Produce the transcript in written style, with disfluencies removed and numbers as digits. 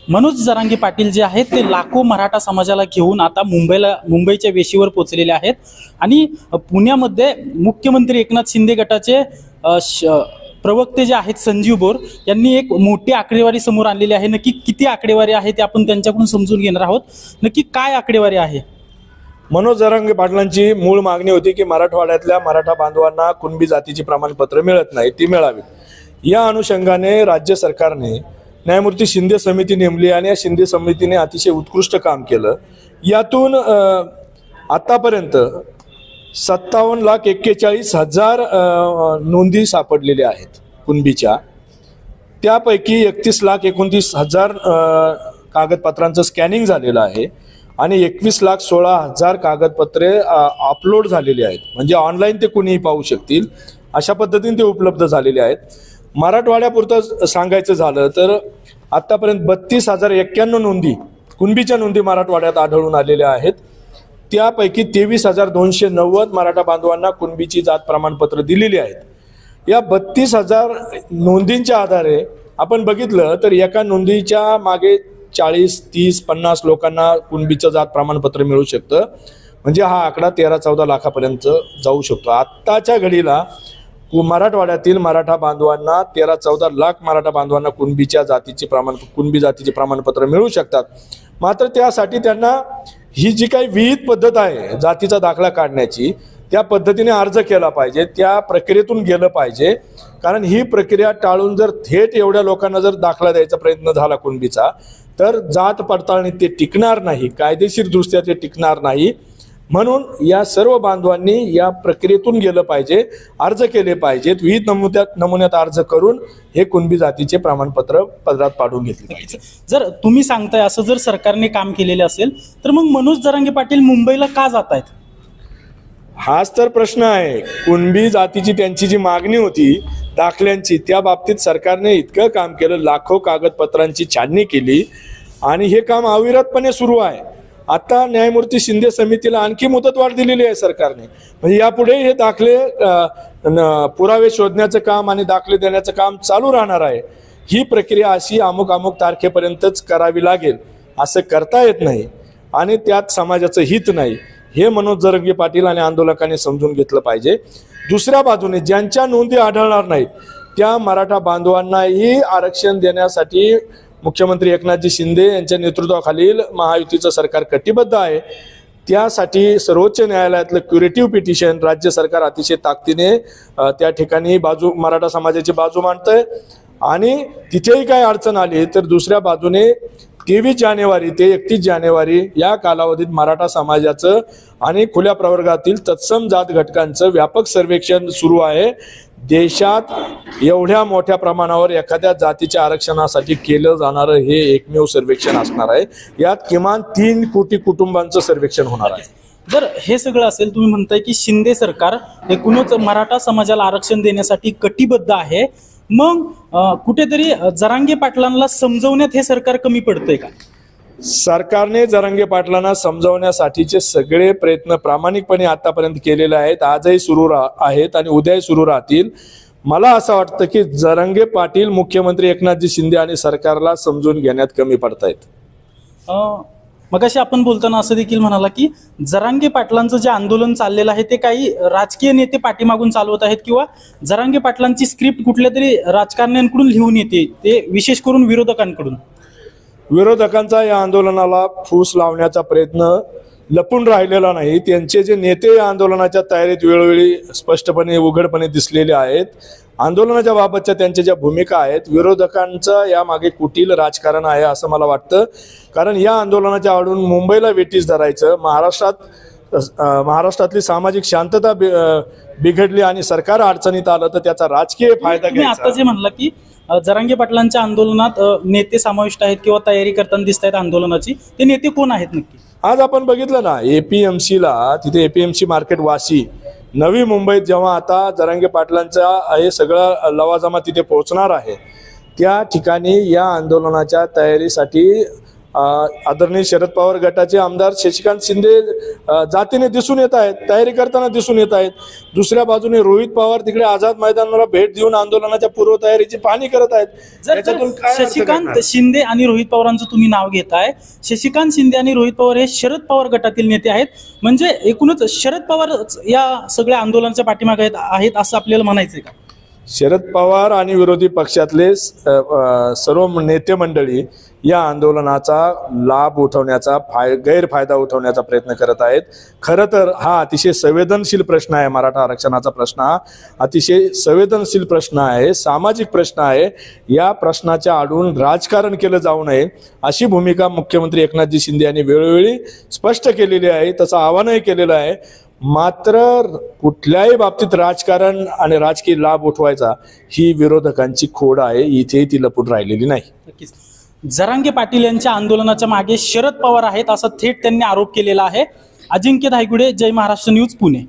मनोज जरांगे पाटील जे आहेत ते लाखो मराठा समाजाला घेऊन आता मुंबईच्या वेशीवर पोहोचलेले आहेत आणि पुण्यामध्ये मुख्यमंत्री एकनाथ शिंदे गटाचे प्रवक्ते जे आहेत संजीव बोर यांनी एक मोठी आकडेवारी समोर आणलेली आहे। नक्की किती आकडेवारी आहे ते आपण त्यांच्याकडून समजून घेणार आहोत। नक्की काय आकडेवारी आहे? मनोज जरांगे पाटलांची मूळ मागणी होती की मराठवाड्यातल्या मराठा बांधवांना कुणबी जातीची प्रमाणपत्र मिळत नाही, ती मिळावी। या अनुषंगाने राज्य सरकारने न्यायमूर्ती शिंदे समिती नेमली आणि या शिंदे समितीने अतिशय उत्कृष्ट काम केलं। यातून आतापर्यंत 57,41,000 नोंदी सापडलेल्या आहेत कुणबीच्या। त्यापैकी 31,29,000 कागदपत्रांचं स्कॅनिंग झालेलं आहे आणि 21,16,000 कागदपत्रे अपलोड झालेली आहेत, म्हणजे ऑनलाईन ते कुणीही पाहू शकतील अशा पद्धतीने ते उपलब्ध झालेले आहेत। मराठवाड्यापुरतं सांगायचं झालं तर आतापर्यंत 32,091 नोंदी कुणबीच्या नोंदी मराठवाड्यात आढळून आलेल्या आहेत। त्यापैकी 23,290 मराठा बांधवांना कुणबीची जात प्रमाणपत्र दिलेली आहेत। या 32,000 नोंदींच्या आधारे आपण बघितलं तर एका नोंदीच्या मागे 40, 30, 50 लोकांना कुणबीचं जात प्रमाणपत्र मिळू शकतं, म्हणजे हा आकडा 13-14 लाखापर्यंत जाऊ शकतो। आत्ताच्या घडीला मराठवाड्यातील मराठा बांधवांना 13-14 लाख मराठा बांधवांना कुणबी जातीचे प्रमाणपत्र मिळू शकतात। मात्र त्यासाठी त्यांना ही जी काही विहित पद्धत आहे जातीचा दाखला काढण्याची, त्या पद्धतीने अर्ज केला पाहिजे, त्या प्रक्रियेतून गेलं पाहिजे। कारण ही प्रक्रिया टाळून जर थेट एवढ्या लोकांना जर दाखला द्यायचा प्रयत्न झाला कुणबीचा, तर जात पडताळणी ते टिकणार नाही, कायदेशीर दृष्ट्या ते टिकणार नाही। म्हणून या सर्व बांधवांनी या प्रक्रियेतून गेलं पाहिजे, अर्ज केले पाहिजेत, विविध नमुन्यात अर्ज करून हे कुणबी जातीचे प्रमाणपत्र पदरात पाडून घेतले पाहिजे। जर तुम्ही सांगताय असं जर सरकारने काम केलेले असेल तर मग मनोज जरांगे पाटील मुंबईला का जात आहेत? हाच तर प्रश्न आहे। कुणबी जातीची त्यांची जी मागणी होती दाखल्यांची, त्या बाबतीत सरकारने इतकं काम केलं, लाखो कागदपत्रांची छाननी केली आणि हे काम अविरतपणे सुरू आहे। आता न्यायमूर्ती शिंदे समितीला आणखी मुदतवाढ दिलेली आहे सरकारने, म्हणजे यापुढे हे दाखले पुरावे शोधण्याचं काम आणि दाखले देण्याचं काम चालू राहणार आहे। ही प्रक्रिया अशी अमुक तारखेपर्यंतच करावी लागेल असं करता येत नाही आणि त्यात समाजाचं हित नाही, हे मनोज जरांगे पाटील आणि आंदोलकांनी समजून घेतलं पाहिजे। दुसऱ्या बाजूने ज्यांच्या नोंदी आढळणार नाहीत त्या मराठा बांधवांनाही आरक्षण देण्यासाठी मुख्यमंत्री एकनाथजी शिंदे यांच्या नेतृत्वाखालील महायुतीचं सरकार कटिबद्ध आहे। त्यासाठी सर्वोच्च न्यायालयातलं क्युरेटिव्ह पिटिशन राज्य सरकार अतिशय ताकदीने त्या ठिकाणी मराठा समाजाची बाजू मांडतंय आणि तिथेही काही अडचण आली तर दुसऱ्या बाजूने 23 जानेवारी ते 31 जानेवारी या कालावधीत मराठा समाजाचं आणि खुल्या प्रवर्गातील तत्सम जात घटकांचं व्यापक सर्वेक्षण सुरू आहे। देशात एवढ्या मोठ्या प्रमाणावर एखाद्या जातीच्या आरक्षणासाठी केलं जाणारं हे एकमेव सर्वेक्षण असणार आहे। यात किमान 3 कोटी कुटुंबांचं सर्वेक्षण होणार आहे। जर हे सगळं असेल, तुम्ही म्हणताय की शिंदे सरकार एकूणच मराठा समाजाला आरक्षण देण्यासाठी कटिबद्ध आहे, मग कुठेतरी जरांगे पाटलांना समजवण्यात हे सरकार कमी पडतंय का? सरकारने जरांगे पाटलांना समजवण्यासाठीचे सगळे प्रयत्न प्रामाणिकपणे आतापर्यंत केलेले आहेत, आजही सुरू आहेत आणि उद्याही सुरू राहतील। मला असं वाटतं की जरांगे पाटील मुख्यमंत्री एकनाथजी शिंदे आणि सरकारला समजून घेण्यात कमी पडतायत। मगाशी आपण बोलताना असं देखील म्हणाला की जरांगे पाटलांचं जे आंदोलन चाललेलं आहे ते काही राजकीय नेते पाठीमागून चालवत आहेत किंवा जरांगे पाटलांची स्क्रिप्ट कुठल्या तरी राजकारण्यांकडून लिहून येते, ते विशेष करून विरोधकांकडून। विरोधकांचा या आंदोलनाला फूस लावण्याचा प्रयत्न लपून राहिलेला नाही। त्यांचे जे नेते या आंदोलनाच्या तयारीत वेळोवेळी स्पष्टपणे उघडपणे दिसलेले आहेत। आंदोलनाच्या बाबतच्या त्यांच्या ज्या भूमिका आहेत, विरोधकांचं यामागे कुटील राजकारण आहे असं मला वाटतं। कारण या आंदोलनाच्या आडून मुंबईला वेठीस धरायचं, महाराष्ट्रातली सामाजिक शांतता बिघडली आणि सरकार अडचणीत आलं तर त्याचा राजकीय फायदा घ्यायचा। आता जे म्हणलं की जरांगे पाटलांच्या आंदोलनात नेते समाविष्ट आहेत किंवा तयारी करताना दिसत आहेत आंदोलनाची, ते नेते कोण आहेत नक्की? आज आपण बघितलं ना एपीएमसीला, तिथे एपीएमसी मार्केट वाशी नवी मुंबईत जेव्हा आता जरांगे पाटलांचा हे सगळं लवाजमा तिथे पोहोचणार आहे, त्या ठिकाणी या आंदोलनाच्या तयारीसाठी आदरणीय शरद पवार गटाचे आमदार शशिकांत शिंदे जातीने दिसून येत आहेत, तयारी करताना दिसून येत आहेत. दुसऱ्या बाजूने रोहित पवार तिकडे आझाद मैदानाला भेट देऊन आंदोलनाच्या पूर्वतयारीची पाहणी करत आहेत. जर याच्यातून काय अर्थ शशिकांत घडणार? शिंदे आणि रोहित पवारांचं तुम्ही नाव घेताय, शशिकांत शिंदे आणि रोहित पवार हे शरद पवार गटातील नेते आहेत, म्हणजे एकूणच शरद पवार या सगळ्या आंदोलनाच्या पाठीमागे आहेत असं आपल्याला म्हणायचंय का? शरद पवार आणि विरोधी पक्षातले सर्व नेते मंडळी या आंदोलनाचा लाभ उठवण्याचा गैरफायदा उठवण्याचा प्रयत्न करत आहेत. खरं तर हा अतिशय संवेदनशील प्रश्न आहे. मराठा आरक्षणाचा प्रश्न हा अतिशय संवेदनशील प्रश्न आहे, सामाजिक प्रश्न आहे. या प्रश्नाच्या आडून राजकारण केलं जाऊ नये अशी भूमिका मुख्यमंत्री एकनाथजी शिंदे यांनी वेळोवेळी स्पष्ट केलेली आहे, तसं आवाहनही केलेलं आहे. मात्र कुठल्याही बाबतीत राजकारण आणि राजकीय लाभ उठवायचा ही विरोधकांची खोड आहे, इथेही ती लपून राहिलेली नाही. नक्कीच. जरांगे पाटील यांच्या आंदोलनाच्या मागे शरद पवार आहेत असा थेट त्यांनी आरोप केलेला आहे. अजिंक्य धायगुडे, जय महाराष्ट्र न्यूज, पुणे.